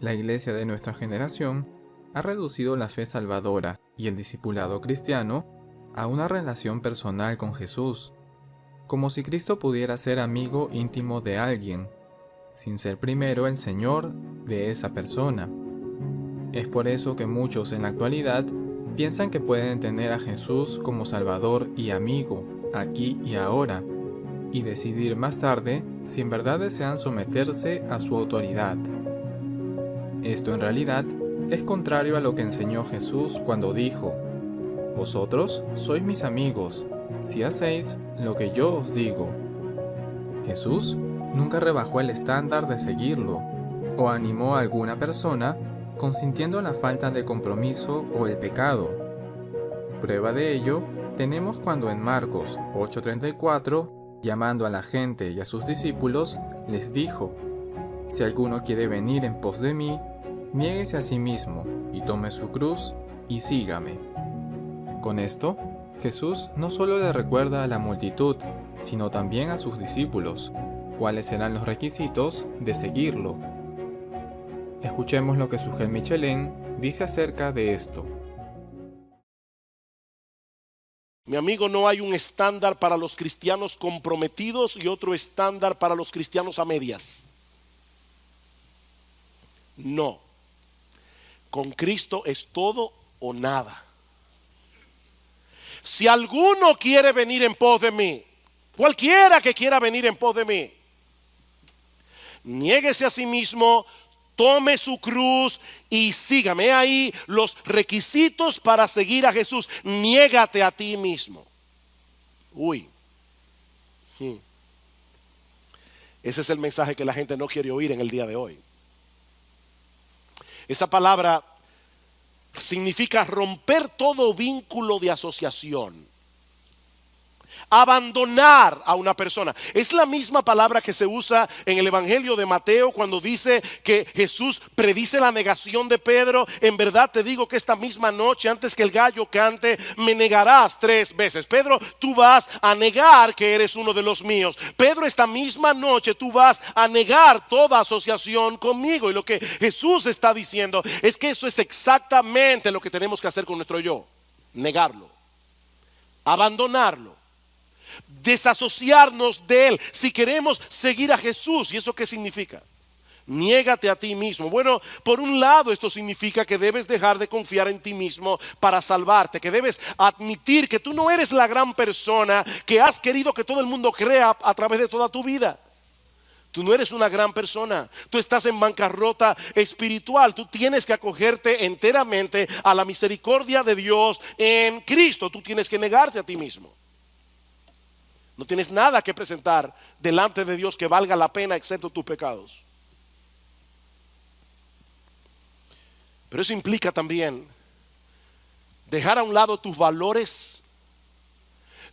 La iglesia de nuestra generación ha reducido la fe salvadora y el discipulado cristiano a una relación personal con Jesús, como si Cristo pudiera ser amigo íntimo de alguien, sin ser primero el Señor de esa persona. Es por eso que muchos en la actualidad piensan que pueden tener a Jesús como Salvador y amigo, aquí y ahora, y decidir más tarde si en verdad desean someterse a su autoridad. Esto en realidad es contrario a lo que enseñó Jesús cuando dijo: «Vosotros sois mis amigos, si hacéis lo que yo os digo». Jesús nunca rebajó el estándar de seguirlo, o animó a alguna persona consintiendo la falta de compromiso o el pecado. Prueba de ello tenemos cuando en Marcos 8:34, llamando a la gente y a sus discípulos, les dijo: «Si alguno quiere venir en pos de mí, niéguese a sí mismo y tome su cruz y sígame». Con esto, Jesús no solo le recuerda a la multitud, sino también a sus discípulos cuáles serán los requisitos de seguirlo. Escuchemos lo que Sujel Michelén dice acerca de esto. Mi amigo, no hay un estándar para los cristianos comprometidos y otro estándar para los cristianos a medias. No. Con Cristo es todo o nada. Si alguno quiere venir en pos de mí, cualquiera que quiera venir en pos de mí, niéguese a sí mismo, tome su cruz y sígame. Ahí los requisitos para seguir a Jesús. Niégate a ti mismo. Ese es el mensaje que la gente no quiere oír en el día de hoy. Esa palabra significa romper todo vínculo de asociación. Abandonar a una persona. Es la misma palabra que se usa en el Evangelio de Mateo cuando dice que Jesús predice la negación de Pedro. En verdad te digo que esta misma noche, antes que el gallo cante, me negarás 3 veces. Pedro, tú vas a negar que eres uno de los míos. Pedro, esta misma noche tú vas a negar toda asociación conmigo. Y lo que Jesús está diciendo es que eso es exactamente lo que tenemos que hacer con nuestro yo. Negarlo. Abandonarlo. Desasociarnos de él si queremos seguir a Jesús. ¿Y eso qué significa? Niégate a ti mismo. Bueno, por un lado esto significa que debes dejar de confiar en ti mismo para salvarte, que debes admitir que tú no eres la gran persona que has querido que todo el mundo crea a través de toda tu vida. Tú no eres una gran persona. Tú estás en bancarrota espiritual. Tú tienes que acogerte enteramente a la misericordia de Dios en Cristo. Tú tienes que negarte a ti mismo. No tienes nada que presentar delante de Dios que valga la pena excepto tus pecados. Pero eso implica también dejar a un lado tus valores,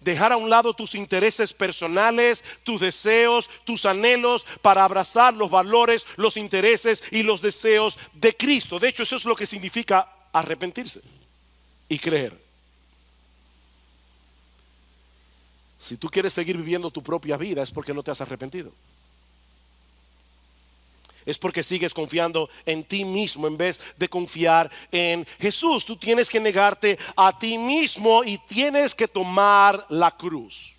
dejar a un lado tus intereses personales, tus deseos, tus anhelos, para abrazar los valores, los intereses y los deseos de Cristo. De hecho, eso es lo que significa arrepentirse y creer. Si tú quieres seguir viviendo tu propia vida, es porque no te has arrepentido. Es porque sigues confiando en ti mismo en vez de confiar en Jesús. Tú tienes que negarte a ti mismo y tienes que tomar la cruz.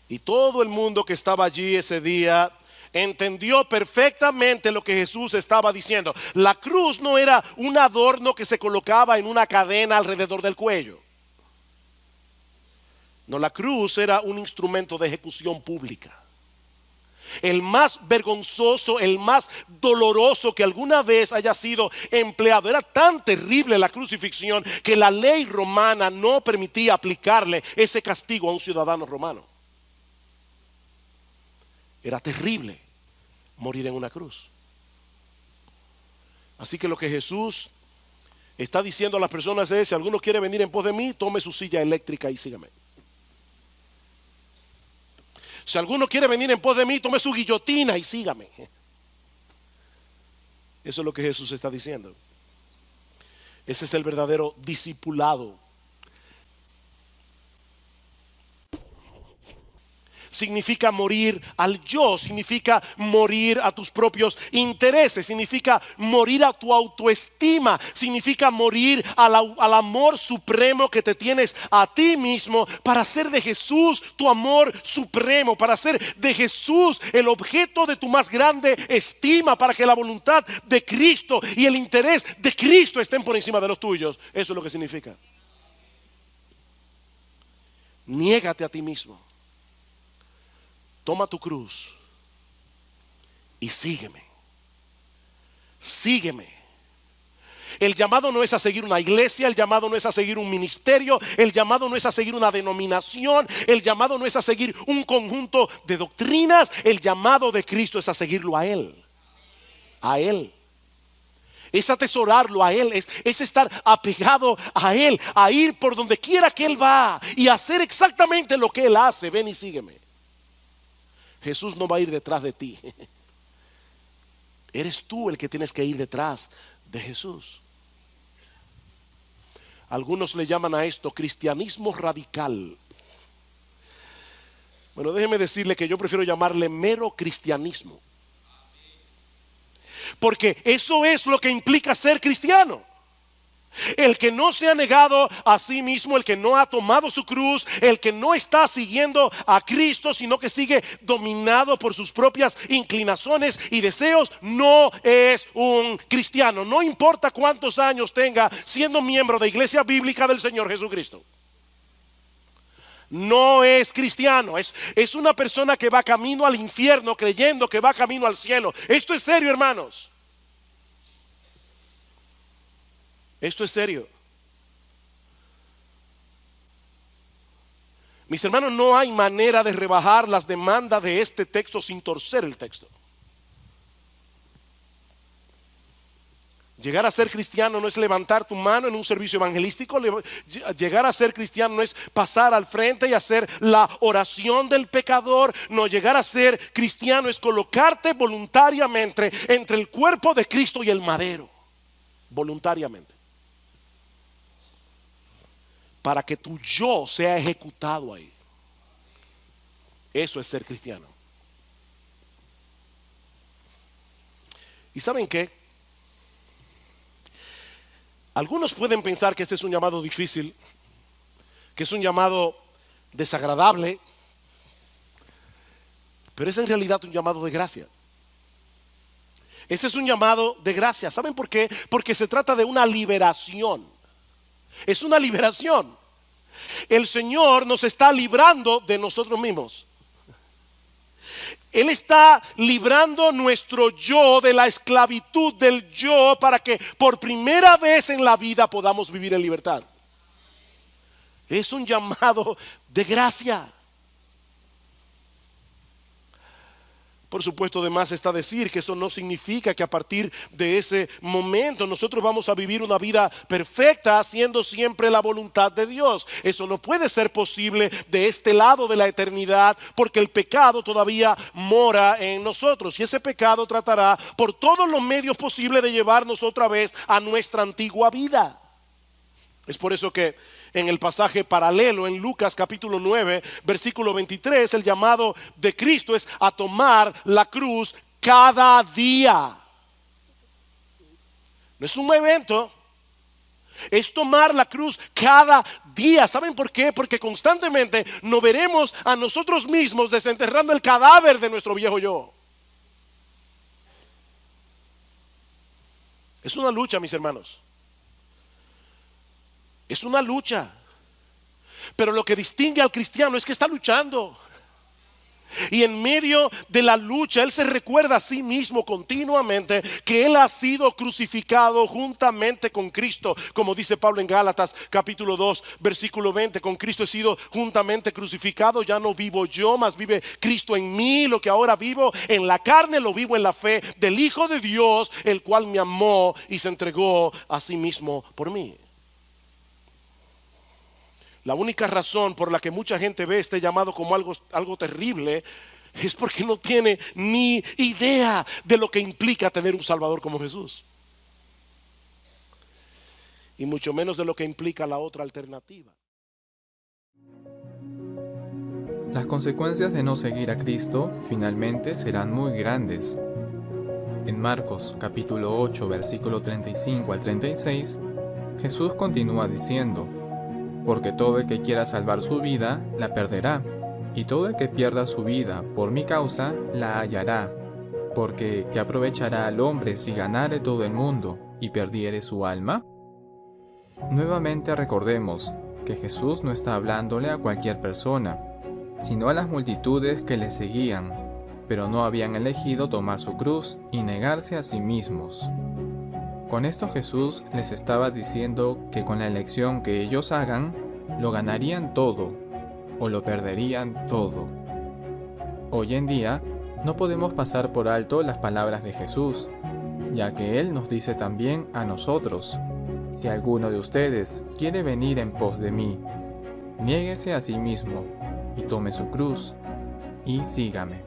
Y todo el mundo que estaba allí ese día entendió perfectamente lo que Jesús estaba diciendo. La cruz no era un adorno que se colocaba en una cadena alrededor del cuello. No, la cruz era un instrumento de ejecución pública. El más vergonzoso, el más doloroso que alguna vez haya sido empleado. Era tan terrible la crucifixión que la ley romana no permitía aplicarle ese castigo a un ciudadano romano. Era terrible morir en una cruz. Así que lo que Jesús está diciendo a las personas es: si alguno quiere venir en pos de mí, tome su silla eléctrica y sígame. Si alguno quiere venir en pos de mí, tome su guillotina y sígame. Eso es lo que Jesús está diciendo. Ese es el verdadero discipulado. significa morir al yo, significa morir a tus propios intereses, significa morir a tu autoestima, significa morir al amor supremo que te tienes a ti mismo, para hacer de Jesús tu amor supremo, para hacer de Jesús el objeto de tu más grande estima, para que la voluntad de Cristo y el interés de Cristo estén por encima de los tuyos. Eso es lo que significa. Niégate a ti mismo, toma tu cruz y sígueme. Sígueme. El llamado no es a seguir una iglesia, el llamado no es a seguir un ministerio, el llamado no es a seguir una denominación, el llamado no es a seguir un conjunto de doctrinas. El llamado de Cristo es a seguirlo a Él. A Él. Es atesorarlo a Él, es estar apegado a Él, a ir por donde quiera que Él va y hacer exactamente lo que Él hace. Ven y sígueme. Jesús no va a ir detrás de ti. Eres tú el que tienes que ir detrás de Jesús. Algunos le llaman a esto cristianismo radical. Bueno, déjeme decirle que yo prefiero llamarle mero cristianismo. Porque eso es lo que implica ser cristiano. El que no se ha negado a sí mismo, el que no ha tomado su cruz, el que no está siguiendo a Cristo, sino que sigue dominado por sus propias inclinaciones y deseos, no es un cristiano. No importa cuántos años tenga siendo miembro de Iglesia Bíblica del Señor Jesucristo. No es cristiano, es una persona que va camino al infierno creyendo que va camino al cielo. Esto es serio, hermanos. Esto es serio. Mis hermanos, no hay manera de rebajar las demandas de este texto sin torcer el texto. Llegar a ser cristiano no es levantar tu mano en un servicio evangelístico. Llegar a ser cristiano no es pasar al frente y hacer la oración del pecador. No, llegar a ser cristiano es colocarte voluntariamente entre el cuerpo de Cristo y el madero. Voluntariamente. Para que tu yo sea ejecutado ahí. Eso es ser cristiano. ¿Y saben qué? Algunos pueden pensar que este es un llamado difícil, que es un llamado desagradable, pero es en realidad un llamado de gracia. Este es un llamado de gracia. ¿Saben por qué? Porque se trata de una liberación. Es una liberación. El Señor nos está librando de nosotros mismos. Él está librando nuestro yo de la esclavitud del yo, para que por primera vez en la vida podamos vivir en libertad. Es un llamado de gracia. Por supuesto, además está decir que eso no significa que a partir de ese momento nosotros vamos a vivir una vida perfecta haciendo siempre la voluntad de Dios. Eso no puede ser posible de este lado de la eternidad, porque el pecado todavía mora en nosotros, y ese pecado tratará por todos los medios posibles de llevarnos otra vez a nuestra antigua vida. Es por eso que en el pasaje paralelo en Lucas capítulo 9 versículo 23, el llamado de Cristo es a tomar la cruz cada día. No es un evento, es tomar la cruz cada día. ¿Saben por qué? Porque constantemente nos veremos a nosotros mismos desenterrando el cadáver de nuestro viejo yo. Es una lucha, mis hermanos. Es una lucha. Pero lo que distingue al cristiano es que está luchando. Y en medio de la lucha, él se recuerda a sí mismo continuamente que él ha sido crucificado juntamente con Cristo. Como dice Pablo en Gálatas capítulo 2 versículo 20, con Cristo he sido juntamente crucificado. Ya no vivo yo, mas vive Cristo en mí. Lo que ahora vivo en la carne, lo vivo en la fe del Hijo de Dios, el cual me amó y se entregó a sí mismo por mí. La única razón por la que mucha gente ve este llamado como algo terrible es porque no tiene ni idea de lo que implica tener un Salvador como Jesús. Y mucho menos de lo que implica la otra alternativa. Las consecuencias de no seguir a Cristo finalmente serán muy grandes. En Marcos capítulo 8 versículo 35 al 36, Jesús continúa diciendo: porque todo el que quiera salvar su vida, la perderá, y todo el que pierda su vida por mi causa, la hallará. Porque ¿qué aprovechará al hombre si ganare todo el mundo y perdiere su alma? Nuevamente recordemos que Jesús no está hablándole a cualquier persona, sino a las multitudes que le seguían, pero no habían elegido tomar su cruz y negarse a sí mismos. Con esto Jesús les estaba diciendo que con la elección que ellos hagan, lo ganarían todo o lo perderían todo. Hoy en día, no podemos pasar por alto las palabras de Jesús, ya que Él nos dice también a nosotros: si alguno de ustedes quiere venir en pos de mí, niéguese a sí mismo y tome su cruz y sígame.